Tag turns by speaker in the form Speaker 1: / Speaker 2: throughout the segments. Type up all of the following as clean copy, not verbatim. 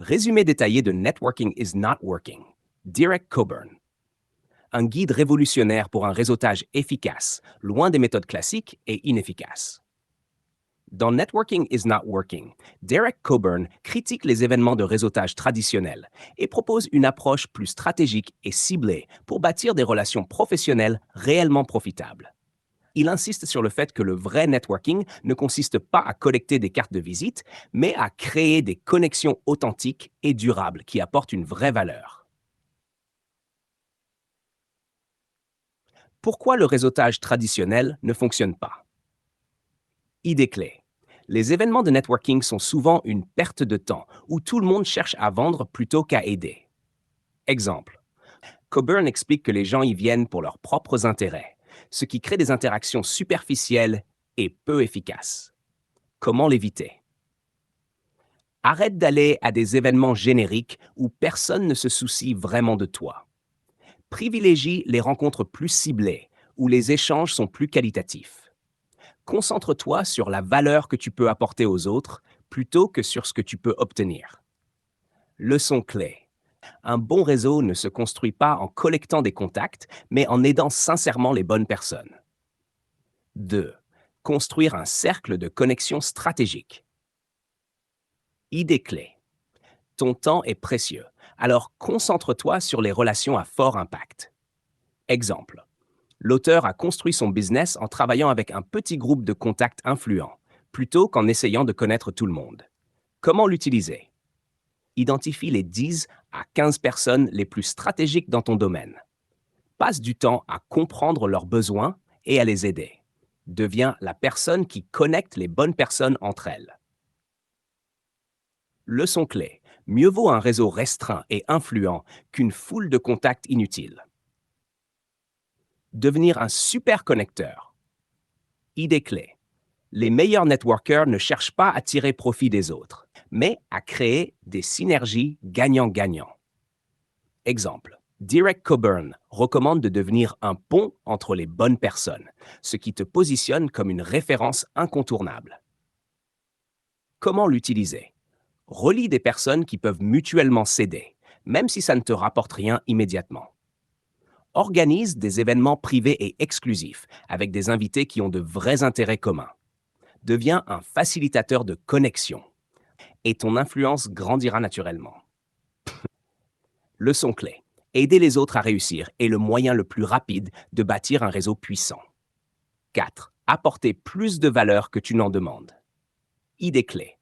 Speaker 1: Résumé détaillé de Networking is Not Working. Derek Coburn. Un guide révolutionnaire pour un réseautage efficace, loin des méthodes classiques et inefficaces. Dans Networking is Not Working, Derek Coburn critique les événements de réseautage traditionnels et propose une approche plus stratégique et ciblée pour bâtir des relations professionnelles réellement profitables. Il insiste sur le fait que le vrai networking ne consiste pas à collecter des cartes de visite, mais à créer des connexions authentiques et durables qui apportent une vraie valeur. Pourquoi le réseautage traditionnel ne fonctionne pas? Idée clé. Les événements de networking sont souvent une perte de temps où tout le monde cherche à vendre plutôt qu'à aider. Exemple. Coburn explique que les gens y viennent pour leurs propres intérêts, ce qui crée des interactions superficielles et peu efficaces. Comment l'éviter? Arrête d'aller à des événements génériques où personne ne se soucie vraiment de toi. Privilégie les rencontres plus ciblées, où les échanges sont plus qualitatifs. Concentre-toi sur la valeur que tu peux apporter aux autres plutôt que sur ce que tu peux obtenir. Leçon clé. Un bon réseau ne se construit pas en collectant des contacts, mais en aidant sincèrement les bonnes personnes. 2. Construire un cercle de connexion stratégique. Idée clé. Ton temps est précieux, alors concentre-toi sur les relations à fort impact. Exemple. L'auteur a construit son business en travaillant avec un petit groupe de contacts influents, plutôt qu'en essayant de connaître tout le monde. Comment l'utiliser? Identifie les 10 à 15 personnes les plus stratégiques dans ton domaine. Passe du temps à comprendre leurs besoins et à les aider. Deviens la personne qui connecte les bonnes personnes entre elles. Leçon clé. Mieux vaut un réseau restreint et influent qu'une foule de contacts inutiles. Devenir un super connecteur. Idée clé. Les meilleurs networkers ne cherchent pas à tirer profit des autres, mais à créer des synergies gagnant-gagnant. Exemple. Derek Coburn recommande de devenir un pont entre les bonnes personnes, ce qui te positionne comme une référence incontournable. Comment l'utiliser? Relie des personnes qui peuvent mutuellement s'aider, même si ça ne te rapporte rien immédiatement. Organise des événements privés et exclusifs avec des invités qui ont de vrais intérêts communs. Deviens un facilitateur de connexion et ton influence grandira naturellement. Leçon clé. Aider les autres à réussir est le moyen le plus rapide de bâtir un réseau puissant. 4. Apporter plus de valeur que tu n'en demandes. Idée clé.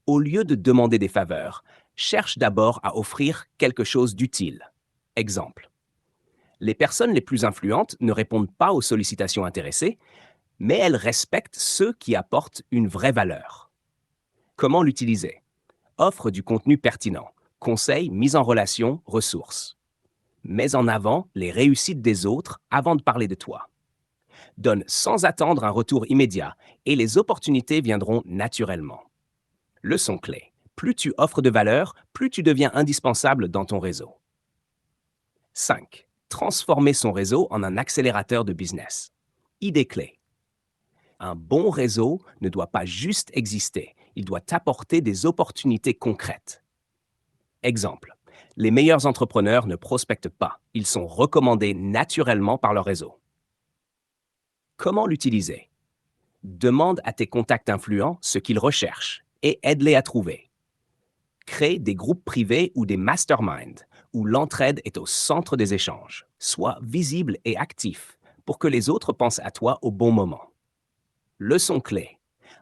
Speaker 1: Au lieu de demander des faveurs, cherche d'abord à offrir quelque chose d'utile. Exemple. Les personnes les plus influentes ne répondent pas aux sollicitations intéressées, mais elles respectent ceux qui apportent une vraie valeur. Comment l'utiliser? Offre du contenu pertinent, conseils, mise en relation, ressources. Mets en avant les réussites des autres avant de parler de toi. Donne sans attendre un retour immédiat et les opportunités viendront naturellement. Leçon clé. Plus tu offres de valeur, plus tu deviens indispensable dans ton réseau. 5. Transformer son réseau en un accélérateur de business. Idée clé. Un bon réseau ne doit pas juste exister, il doit t'apporter des opportunités concrètes. Exemple. Les meilleurs entrepreneurs ne prospectent pas, ils sont recommandés naturellement par leur réseau. Comment l'utiliser? Demande à tes contacts influents ce qu'ils recherchent et aide-les à trouver. Crée des groupes privés ou des masterminds où l'entraide est au centre des échanges. Sois visible et actif pour que les autres pensent à toi au bon moment. Leçon clé.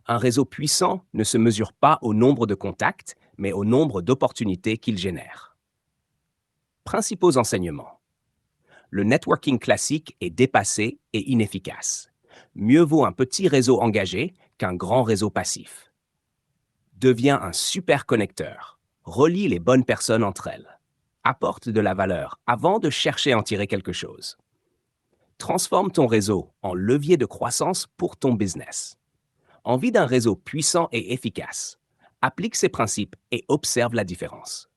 Speaker 1: Un réseau puissant ne se mesure pas au nombre de contacts, mais au nombre d'opportunités qu'il génère. Principaux enseignements. Le networking classique est dépassé et inefficace. Mieux vaut un petit réseau engagé qu'un grand réseau passif. Deviens un super connecteur. Relie les bonnes personnes entre elles. Apporte de la valeur avant de chercher à en tirer quelque chose. Transforme ton réseau en levier de croissance pour ton business. Envie d'un réseau puissant et efficace. Applique ces principes et observe la différence.